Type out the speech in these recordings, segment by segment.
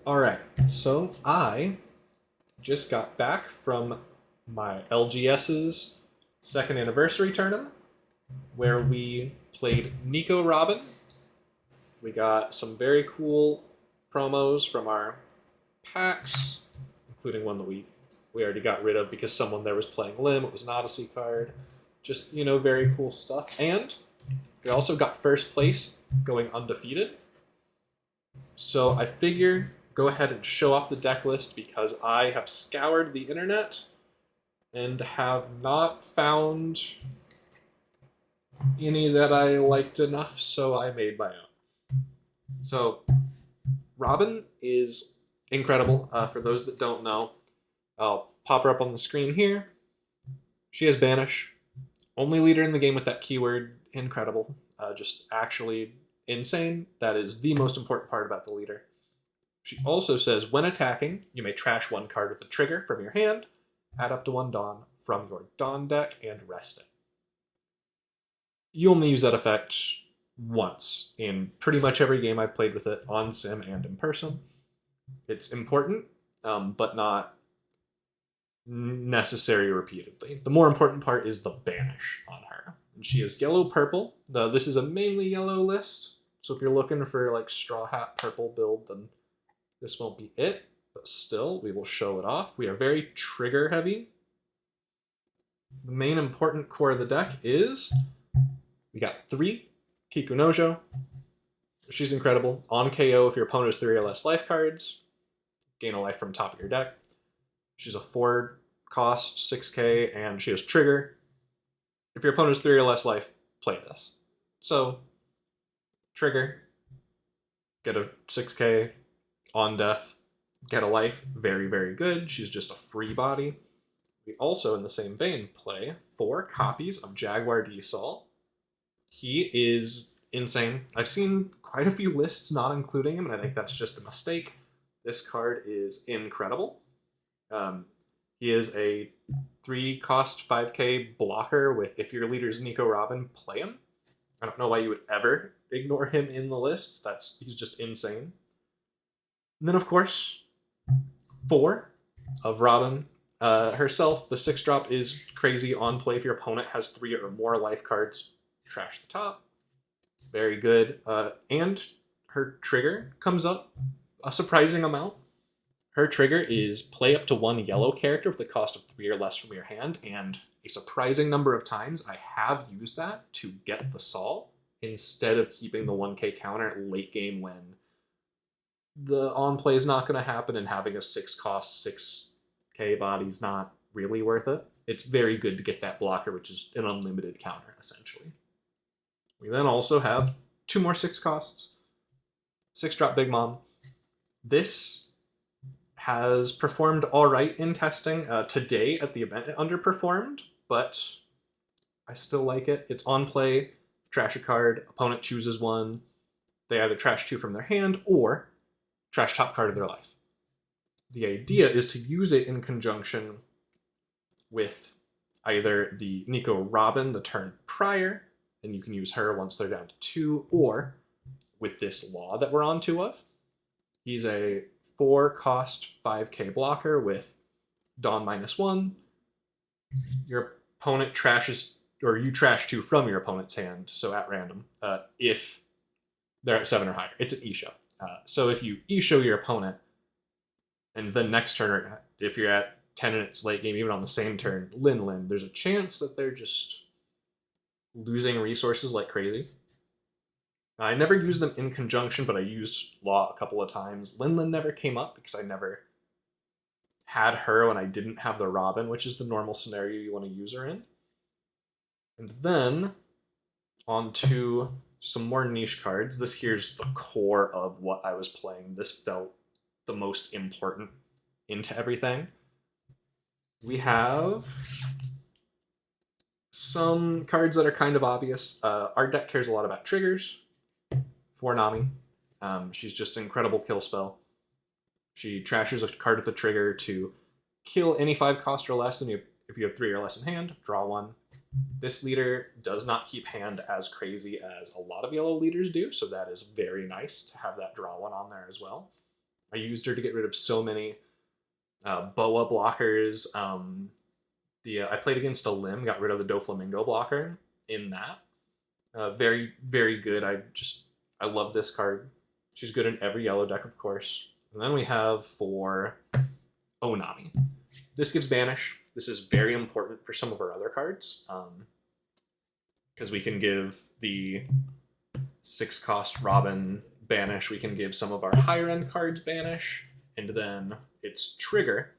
All right, so I just got back from my LGS's second anniversary tournament where we played Nico Robin. We got some very cool promos from our packs, including one that we already got rid of because someone there was playing Lim. It was an Odyssey card. Just, very cool stuff. And we also got first place going undefeated. So I figure go ahead and show off the deck list because I have scoured the internet and have not found any that I liked enough, so I made my own. So Robin is incredible. For those that don't know, I'll pop her up on the screen here. She has Banish. Only leader in the game with that keyword incredible. Just actually insane. That is the most important part about the leader. She also says, when attacking, you may trash one card with a trigger from your hand, add up to one Dawn from your Dawn deck, and rest it. You only use that effect once in pretty much every game I've played with it, on sim and in person. It's important, but not necessary repeatedly. The more important part is the banish on her. And she is yellow-purple. This is a mainly yellow list, so if you're looking for like Straw Hat purple build, then this won't be it, but still, we will show it off. We are very trigger heavy. The main important core of the deck is we got 3 Kikunojo. She's incredible. On KO, if your opponent has 3 or less life cards, gain a life from top of your deck. She's a 4 cost, 6k, and she has trigger. If your opponent has 3 or less life, play this. So, trigger, get a 6k, on death, get a life, very, very good. She's just a free body. We also, in the same vein, play 4 copies of Jaguar D-Sol. He is insane. I've seen quite a few lists not including him, and I think that's just a mistake. This card is incredible. He is a 3 cost 5k blocker with, if your leader's Nico Robin, play him. I don't know why you would ever ignore him in the list. He's just insane. And then, of course, 4 of Robin herself. The 6-drop is crazy on play. If your opponent has 3 or more life cards, trash the top. Very good. And her trigger comes up a surprising amount. Her trigger is play up to 1 yellow character with a cost of 3 or less from your hand, and a surprising number of times I have used that to get the Sol instead of keeping the 1k counter late game when the on play is not going to happen and having a 6 cost 6k body is not really worth it. It's very good to get that blocker, which is an unlimited counter, essentially. We then also have 2 more 6 costs. 6-drop Big Mom. This has performed all right in testing. Today at the event, it underperformed, but I still like it. It's on play, trash a card, opponent chooses one. They either trash 2 from their hand or trash top card of their life. The idea is to use it in conjunction with either the Nico Robin the turn prior, and you can use her once they're down to 2, or with this Law that we're on 2 of. He's a 4 cost 5k blocker with Dawn -1. Your opponent trashes, or you trash 2 from your opponent's hand, so at random, if they're at 7 or higher. It's an E-show. So if you E-show your opponent, and then next turn, if you're at 10 and it's late game, even on the same turn, Lin, there's a chance that they're just losing resources like crazy. I never used them in conjunction, but I used Law a couple of times. Lin never came up because I never had her when I didn't have the Robin, which is the normal scenario you want to use her in. And then on to some more niche cards. This here's the core of what I was playing. This felt the most important into everything. We have some cards that are kind of obvious. Our deck cares a lot about triggers. For Nami, she's just an incredible kill spell. She trashes a card with a trigger to kill any 5 cost or less than you. If you have 3 or less in hand, draw 1. This leader does not keep hand as crazy as a lot of yellow leaders do, so that is very nice to have that draw 1 on there as well. I used her to get rid of so many boa blockers. I played against a Limb, got rid of the Doflamingo blocker in that. Very, very good. I love this card. She's good in every yellow deck, of course. And then we have for Onami. This gives Banish. This is very important for some of our other cards. Because we can give the 6-cost Robin Banish. We can give some of our higher end cards Banish. And then its trigger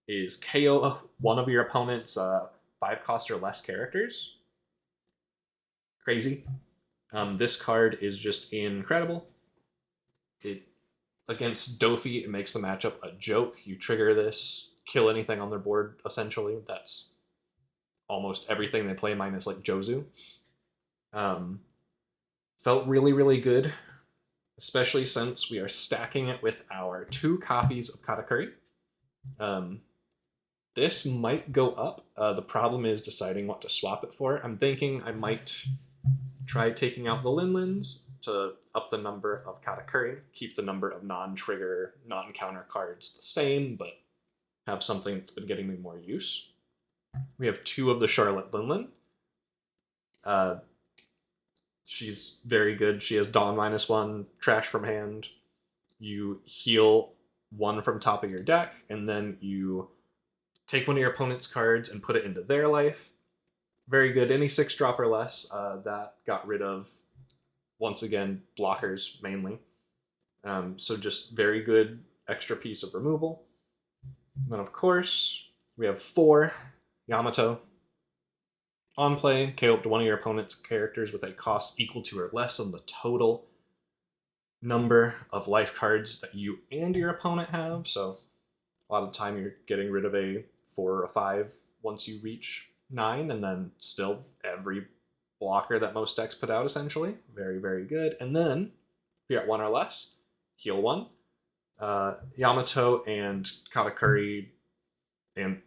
is KO one of your opponent's 5-cost or less characters. Crazy. This card is just incredible. It against Dofi, it makes the matchup a joke. You trigger this, kill anything on their board, essentially. That's almost everything they play, minus like Jozu. Felt really, really good, especially since we are stacking it with our 2 copies of Katakuri. This might go up. The problem is deciding what to swap it for. I'm thinking I might try taking out the Linlins to up the number of Katakuri, keep the number of non-trigger, non-counter cards the same, but have something that's been getting me more use. We have 2 of the Charlotte Linlin. She's very good. She has Dawn -1, Trash from hand. You heal 1 from top of your deck, and then you take one of your opponent's cards and put it into their life. Very good. Any 6-drop or less. That got rid of, once again, blockers mainly. So just very good extra piece of removal. And then, of course, we have 4 Yamato. On play, KO up to one of your opponent's characters with a cost equal to or less than the total number of life cards that you and your opponent have. So a lot of the time you're getting rid of a 4 or a 5 once you reach 9, and then still every blocker that most decks put out, essentially. Very, very good. And then, if you're at 1 or less, heal 1. Yamato and Katakuri, and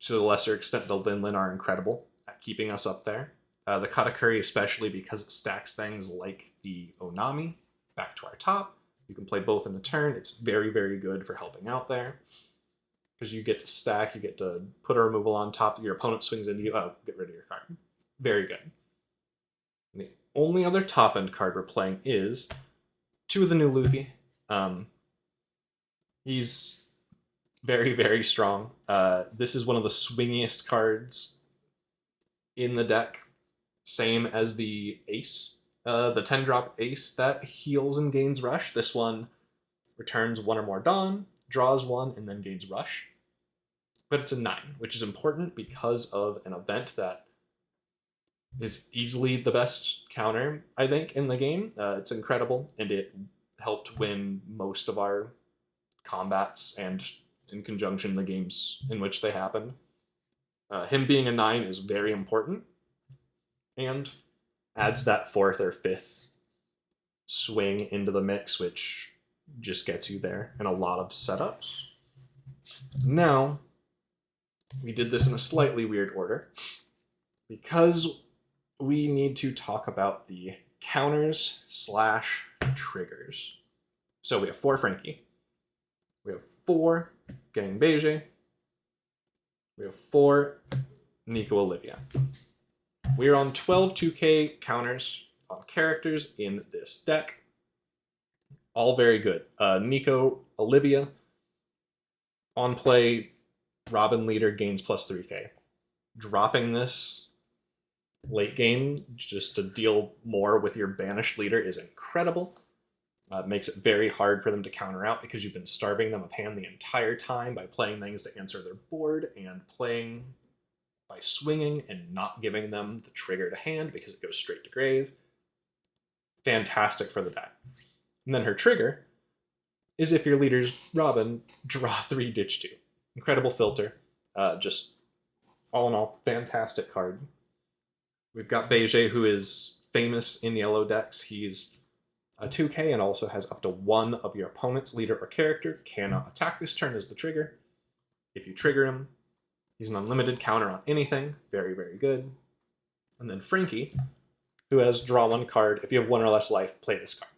to a lesser extent the Linlin, are incredible at keeping us up there. The Katakuri especially, because it stacks things like the Onami back to our top. You can play both in a turn. It's very, very good for helping out there. Because you get to stack, you get to put a removal on top, your opponent swings into you, get rid of your card. Very good. And the only other top-end card we're playing is 2 of the new Luffy. He's very, very strong. This is one of the swingiest cards in the deck. Same as the Ace. The 10-drop Ace that heals and gains Rush. This one returns 1 or more Dawn, draws 1, and then gains Rush. But it's a 9, which is important because of an event that is easily the best counter, I think, in the game. It's incredible, and it helped win most of our combats and, in conjunction, the games in which they happened. Him being a 9 is very important, and adds that 4th or 5th swing into the mix, which just gets you there in a lot of setups. Now, we did this in a slightly weird order, because we need to talk about the counters / triggers. So we have 4 Frankie. We have 4 Gang Beige. We have 4 Nico Olivia. We are on 12 2K counters on characters in this deck. All very good. Nico Olivia, on play, Robin leader gains plus 3K. Dropping this late game just to deal more with your banished leader is incredible. It makes it very hard for them to counter out because you've been starving them of hand the entire time by playing things to answer their board and playing by swinging and not giving them the trigger to hand because it goes straight to grave. Fantastic for the deck. And then her trigger is if your leader's Robin, draw 3, ditch 2. Incredible filter. Just all in all, fantastic card. We've got Beige, who is famous in yellow decks. He's a 2K and also has up to 1 of your opponent's leader or character cannot attack this turn as the trigger. If you trigger him, he's an unlimited counter on anything. Very, very good. And then Frankie, who has draw 1 card. If you have 1 or less life, play this card.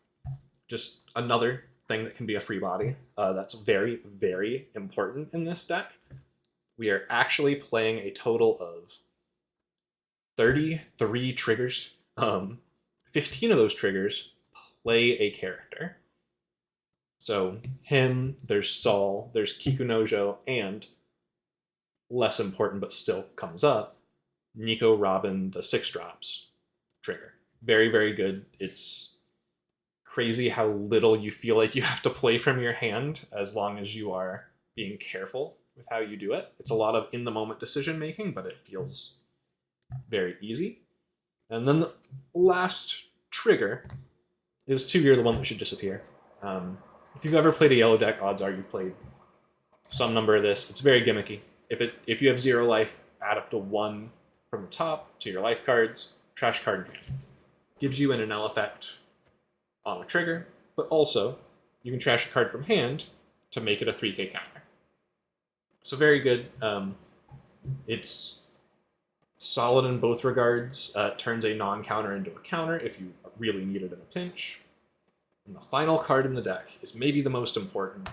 Just another thing that can be a free body. That's very, very important in this deck. We are actually playing a total of 33 triggers. 15 of those triggers play a character. So him, there's Saul, there's Kikunojo, and less important but still comes up, Nico Robin, the 6-drops trigger. Very, very good. It's crazy how little you feel like you have to play from your hand as long as you are being careful with how you do it. It's a lot of in-the-moment decision-making, but it feels very easy. And then the last trigger is 2, you're the one that should disappear. If you've ever played a yellow deck, odds are you've played some number of this. It's very gimmicky. If you have 0 life, add up to 1 from the top to your life cards, trash card in hand. Gives you an Enel effect on a trigger, but also you can trash a card from hand to make it a 3k counter. So very good. It's solid in both regards. Turns a non-counter into a counter if you really need it in a pinch. And the final card in the deck is maybe the most important.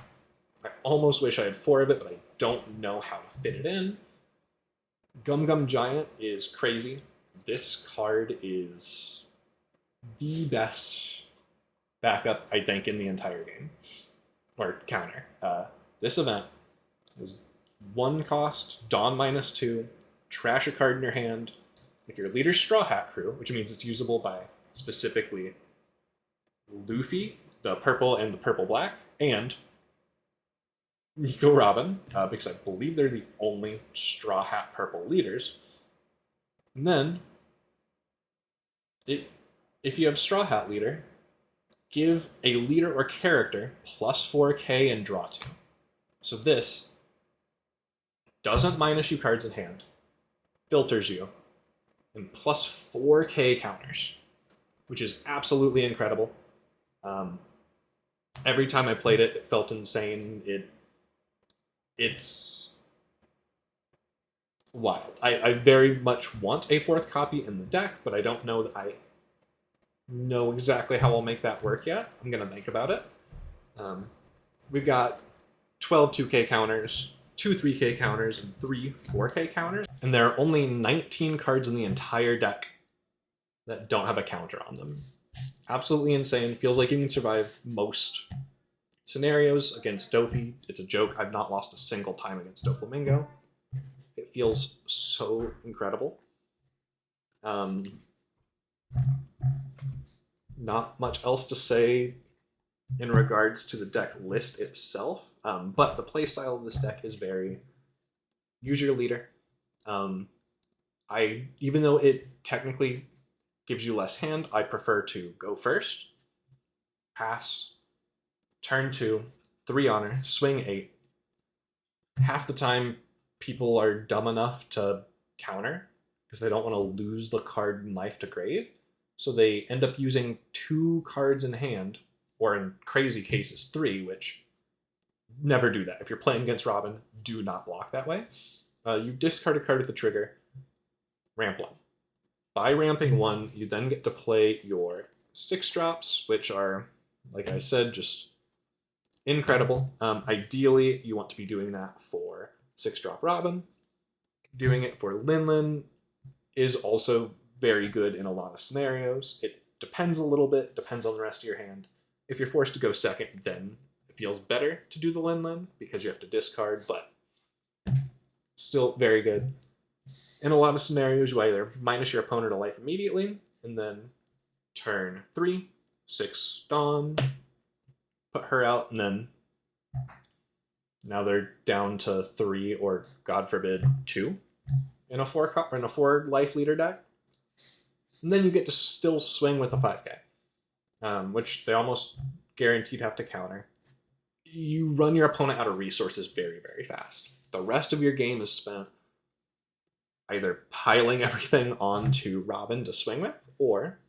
I almost wish I had 4 of it, but I don't know how to fit it in. Gum Gum Giant is crazy. This card is the best backup, I think, in the entire game. Or counter. This event is 1 cost, Dawn -2, trash a card in your hand. If your leader's Straw Hat Crew, which means it's usable by specifically Luffy, the purple and the purple-black, and Nico Robin, because I believe they're the only Straw Hat purple leaders. And then, if you have Straw Hat leader, give a leader or character plus 4k and draw 2. So this doesn't minus you cards in hand, filters you, and plus 4k counters, which is absolutely incredible. Every time I played it, it felt insane. It's wild. I very much want a 4th copy in the deck, but I don't know that I know exactly how I'll make that work yet. I'm going to think about it. We've got 12 2k counters, 2 3k counters, and 3 4k counters. And there are only 19 cards in the entire deck that don't have a counter on them. Absolutely insane. Feels like you can survive most scenarios against Dofi. It's a joke. I've not lost a single time against Doflamingo. It feels so incredible. Not much else to say in regards to the deck list itself, but the playstyle of this deck is very use your leader. Even though it technically gives you less hand, I prefer to go first, pass, turn 2, 3 honor, swing 8. Half the time, people are dumb enough to counter because they don't want to lose the card in life to grave. So they end up using 2 cards in hand, or in crazy cases 3, which never do that. If you're playing against Robin, do not block that way. You discard a card with the trigger, ramp 1. By ramping 1, you then get to play your 6-drops, which are, like I said, just incredible. Ideally, you want to be doing that for 6-drop Robin. Doing it for Lin is also very good in a lot of scenarios. It depends a little bit, depends on the rest of your hand. If you're forced to go second, then it feels better to do the Lin because you have to discard, but still very good. In a lot of scenarios, you either minus your opponent a life immediately, and then turn 3, 6 Dawn, put her out, and then now they're down to 3 or, God forbid, 2 in a 4 life leader deck. And then you get to still swing with the 5k, which they almost guaranteed have to counter. You run your opponent out of resources very, very fast. The rest of your game is spent either piling everything onto Robin to swing with, or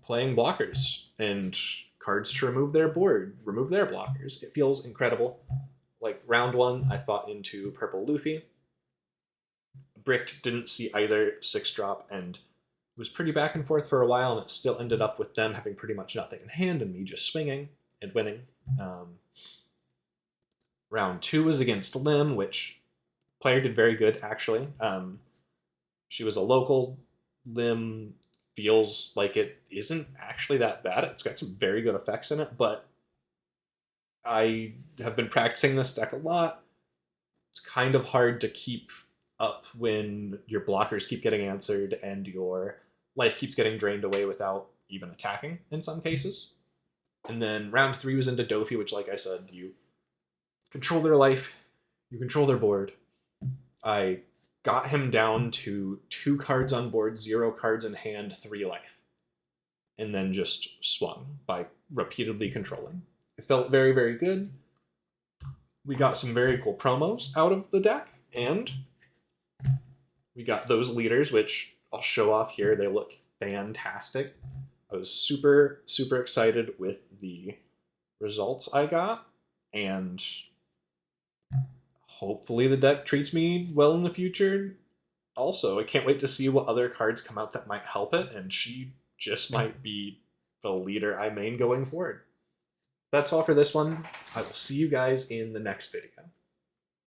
playing blockers and cards to remove their board, remove their blockers. It feels incredible. Like round 1, I fought into purple Luffy. Bricked didn't see either 6-drop and was pretty back and forth for a while, and it still ended up with them having pretty much nothing in hand and me just swinging and winning. Round 2 was against Lim, which player did very good, actually. She was a local. Lim feels like it isn't actually that bad. It's got some very good effects in it, but I have been practicing this deck a lot. It's kind of hard to keep up when your blockers keep getting answered and your life keeps getting drained away without even attacking in some cases. And then round 3 was into Dofi, which, like I said, you control their life, you control their board. I got him down to 2 cards on board, 0 cards in hand, 3 life. And then just swung by repeatedly controlling. It felt very, very good. We got some very cool promos out of the deck, and we got those leaders, which I'll show off here. They look fantastic. I was super, super excited with the results I got, and hopefully the deck treats me well in the future. Also, I can't wait to see what other cards come out that might help it, and she just might be the leader I main going forward. That's all for this one. I will see you guys in the next video.